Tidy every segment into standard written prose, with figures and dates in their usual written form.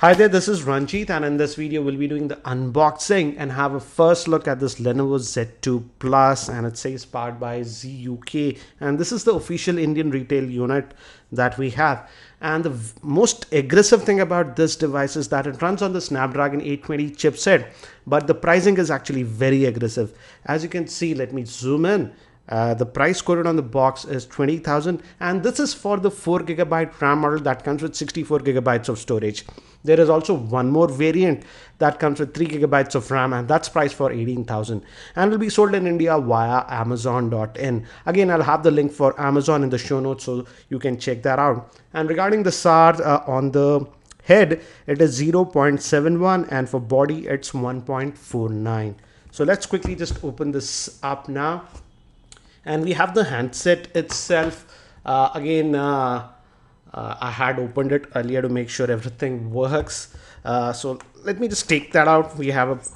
Hi there, this is Ranjit, and in this video we'll be doing the unboxing and have a first look at this Lenovo Z2 Plus, and it says powered by ZUK, and this is the official Indian retail unit that we have. And the most aggressive thing about this device is that it runs on the Snapdragon 820 chipset, but the pricing is actually very aggressive. As you can see, let me zoom in. The price quoted on the box is 20,000, and this is for the 4GB RAM model that comes with 64GB of storage. There is also one more variant that comes with 3GB of RAM, and that's priced for 18,000, and will be sold in India via Amazon.in. Again, I'll have the link for Amazon in the show notes so you can check that out. And regarding the SAR on the head, it is 0.71, and for body it's 1.49. So let's quickly just open this up now. And we have the handset itself. I had opened it earlier to make sure everything works. So let me just take that out. We have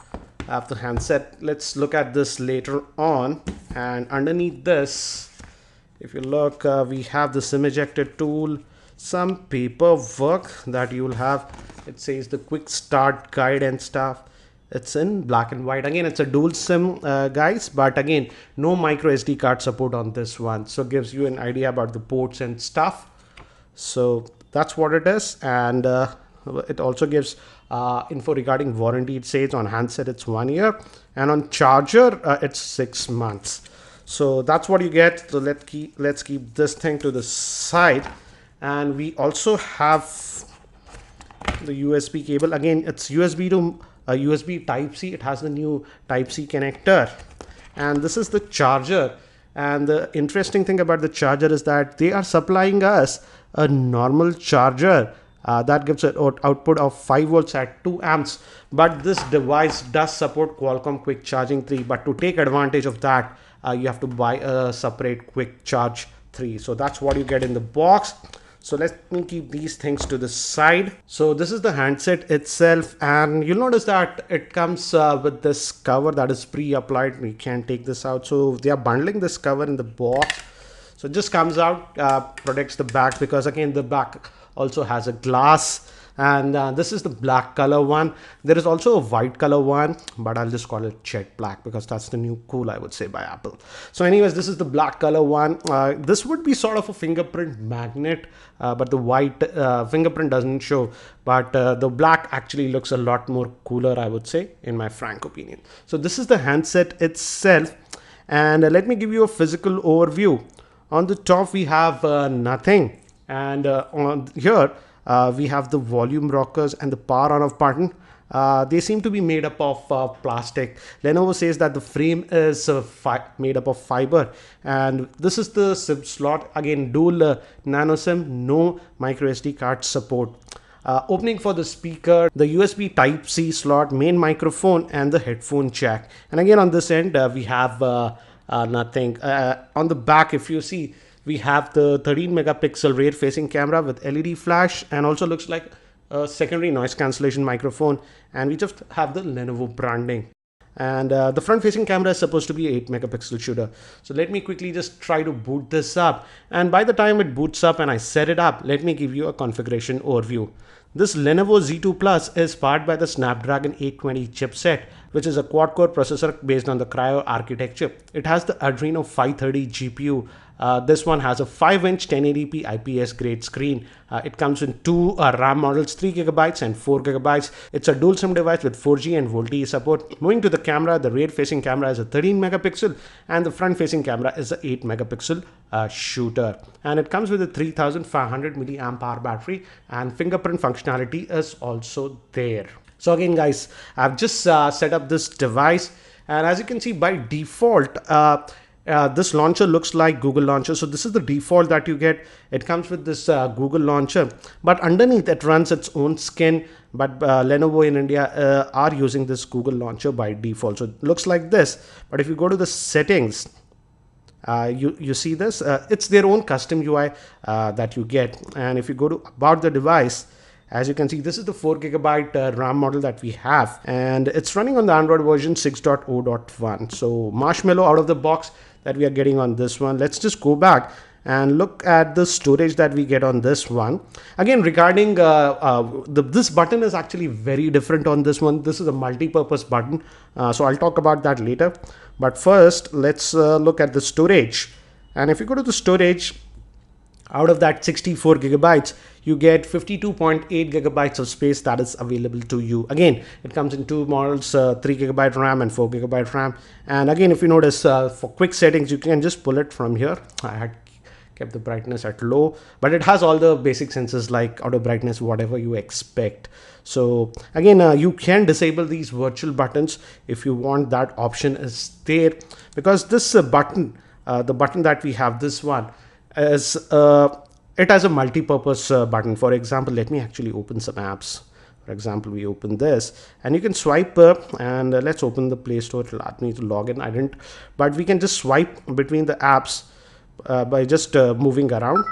the handset. Let's look at this later on. And underneath this, if you look, we have the SIM ejector tool, some paperwork that you'll have. It says the quick start guide and stuff. It's in black and white. Again, it's a dual SIM, guys, but again, no micro SD card support on this one, so it gives you an idea about the ports and stuff. So that's what it is. And it also gives info regarding warranty. It says on handset it's 1 year, and on charger it's 6 months. So that's what you get. So let's keep this thing to the side. And we also have the USB cable. Again, it's USB to USB Type-C. It has the new Type-C connector, and this is the charger. And the interesting thing about the charger is that they are supplying us a normal charger that gives an output of 5 volts at 2 amps, but this device does support Qualcomm Quick Charging 3, but to take advantage of that you have to buy a separate Quick Charge 3. So that's what you get in the box. So let me keep these things to the side. So this is the handset itself, and you'll notice that it comes with this cover that is pre-applied. We can't take this out, so they are bundling this cover in the box. So it just comes out, protects the back, because again the back also has a glass. And this is the black color one. There is also a white color one, but I'll just call it jet black because that's the new cool, I would say, by Apple. So anyways, this is the black color one. This would be sort of a fingerprint magnet, but the white fingerprint doesn't show. But the black actually looks a lot more cooler, I would say, in my frank opinion. So this is the handset itself. And let me give you a physical overview. On the top, we have nothing. And on here, we have the volume rockers and the power on off button. They seem to be made up of plastic. Lenovo says that the frame is made up of fiber, and this is the SIM slot. Again, dual nano SIM, no micro SD card support. Opening for the speaker, the USB Type-C slot, main microphone, and the headphone jack. And again, on this end, we have nothing. On the back, if you see, we have the 13 megapixel rear facing camera with LED flash, and also looks like a secondary noise cancellation microphone. And we just have the Lenovo branding. And the front facing camera is supposed to be 8 megapixel shooter. So let me quickly just try to boot this up. And by the time it boots up and I set it up, let me give you a configuration overview. This Lenovo Z2 Plus is powered by the Snapdragon 820 chipset, which is a quad-core processor based on the Cryo architecture. It has the Adreno 530 GPU. This one has a 5-inch 1080p IPS grade screen. It comes in two RAM models, 3GB and 4GB. It's a dual SIM device with 4G and VoLTE support. Moving to the camera, the rear facing camera is a 13 megapixel and the front facing camera is a 8 megapixel shooter. And it comes with a 3500 milliamp hour battery, and fingerprint functionality is also there. So again, guys, I've just set up this device, and as you can see, by default, this launcher looks like Google launcher. So this is the default that you get. It comes with this Google launcher, but underneath it runs its own skin. But Lenovo in India are using this Google launcher by default. So it looks like this. But if you go to the settings, you see this. It's their own custom UI that you get. And if you go to about the device, as you can see, this is the 4GB RAM model that we have, and it's running on the Android version 6.0.1. So marshmallow out of the box that we are getting on this one. Let's just go back and look at the storage that we get on this one. Again, regarding this button is actually very different on this one. This is a multi-purpose button, so I'll talk about that later. But first, let's look at the storage. And if you go to the storage, out of that 64 gigabytes, you get 52.8 gigabytes of space that is available to you. Again, it comes in two models, 3 gigabyte RAM and 4 gigabyte RAM. And again, if you notice, for quick settings, you can just pull it from here. I had kept the brightness at low, but it has all the basic sensors like auto brightness, whatever you expect. So again, you can disable these virtual buttons if you want. That option is there, because this button, the button that we have, this one, is it has a multi-purpose button. For example, let me actually open some apps. For example, we open this and you can swipe up, and let's open the Play Store. It'll ask me to log in. I didn't, but we can just swipe between the apps by just moving around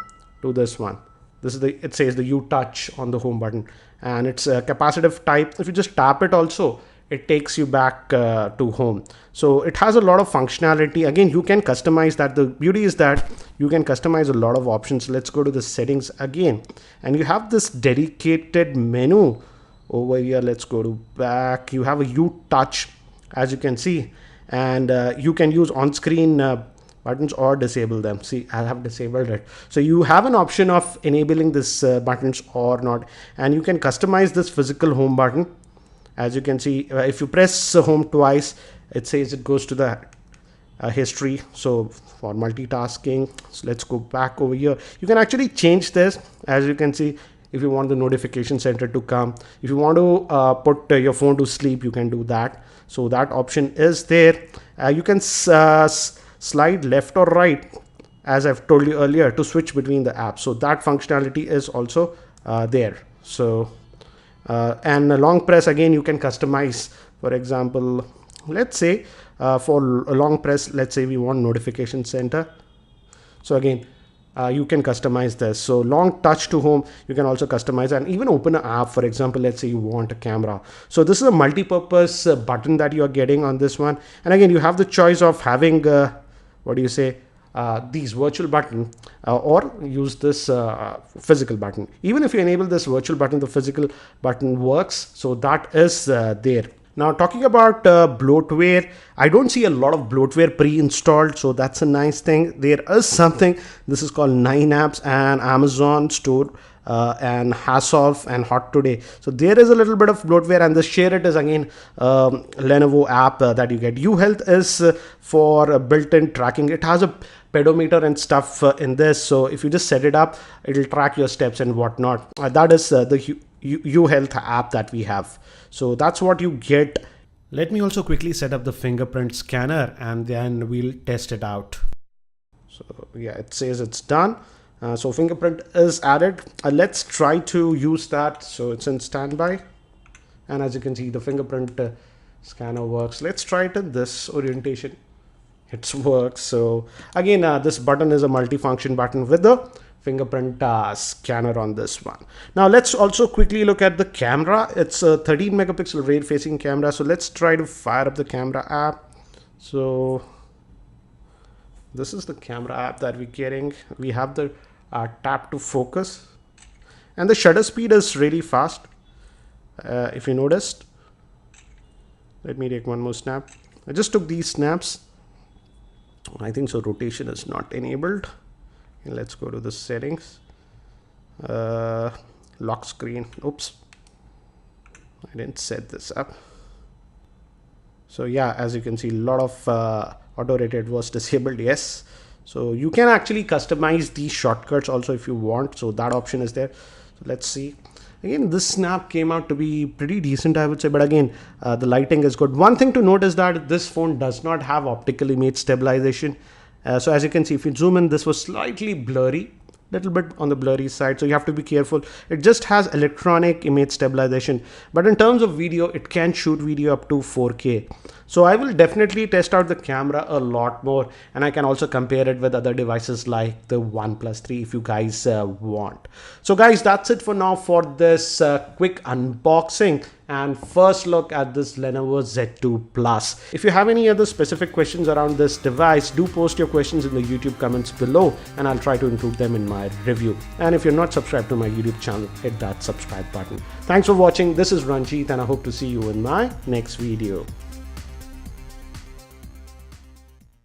to this one. This is it says the U touch on the home button, and it's a capacitive type. If you just tap it also, it takes you back to home. So it has a lot of functionality. Again, you can customize that. The beauty is that you can customize a lot of options. Let's go to the settings again, and you have this dedicated menu over here. Let's go to back. You have a U touch, as you can see, and you can use on-screen buttons or disable them. See, I have disabled it. So you have an option of enabling this buttons or not, and you can customize this physical home button. As you can see, if you press home twice, it says it goes to the history. So for multitasking, so let's go back over here. You can actually change this. As you can see, if you want the notification center to come, if you want to put your phone to sleep, you can do that. So that option is there. You can slide left or right, as I've told you earlier, to switch between the apps. So that functionality is also there. So and a long press, again, you can customize. For example, let's say for a long press, let's say we want notification center. So again, you can customize this. So long touch to home, you can also customize and even open an app. For example, let's say you want a camera. So this is a multi-purpose button that you are getting on this one. And again, you have the choice of having these virtual button or use this physical button. Even if you enable this virtual button, the physical button works. So that is there. Now, talking about bloatware, I don't see a lot of bloatware pre-installed, so that's a nice thing. There is something, this is called 9 apps and Amazon Store and Hasselhoff and Hot Today. So there is a little bit of bloatware, and the share it is again Lenovo app that you get. UHealth is for built-in tracking. It has a pedometer and stuff in this, so if you just set it up, it'll track your steps and whatnot. That is the UHealth app that we have. So that's what you get. Let me also quickly set up the fingerprint scanner and then we'll test it out. So yeah, it says it's done. So fingerprint is added. Let's try to use that. So it's in standby, and as you can see, the fingerprint scanner works. Let's try it in this orientation. It works. So again, this button is a multifunction button with the fingerprint scanner on this one. Now let's also quickly look at the camera. It's a 13 megapixel rear facing camera. So let's try to fire up the camera app. So this is the camera app that we're getting. We have the tap to focus, and the shutter speed is really fast. If you noticed, let me take one more snap. I just took these snaps. I think so rotation is not enabled. And let's go to the settings, lock screen. Oops, I didn't set this up. So yeah, as you can see, a lot of auto rated was disabled. Yes, so you can actually customize these shortcuts also if you want. So that option is there. So let's see. Again, this snap came out to be pretty decent, I would say, but again, the lighting is good. One thing to note is that this phone does not have optical image stabilization. So as you can see, if you zoom in, this was slightly blurry, little bit on the blurry side, so you have to be careful. It just has electronic image stabilization, but in terms of video, it can shoot video up to 4K. So I will definitely test out the camera a lot more, and I can also compare it with other devices like the OnePlus 3 if you guys want. So guys, that's it for now for this quick unboxing and first look at this Lenovo Z2 Plus. If you have any other specific questions around this device, do post your questions in the YouTube comments below and I'll try to include them in my review. And if you're not subscribed to my YouTube channel, hit that subscribe button. Thanks for watching. This is Ranjit and I hope to see you in my next video.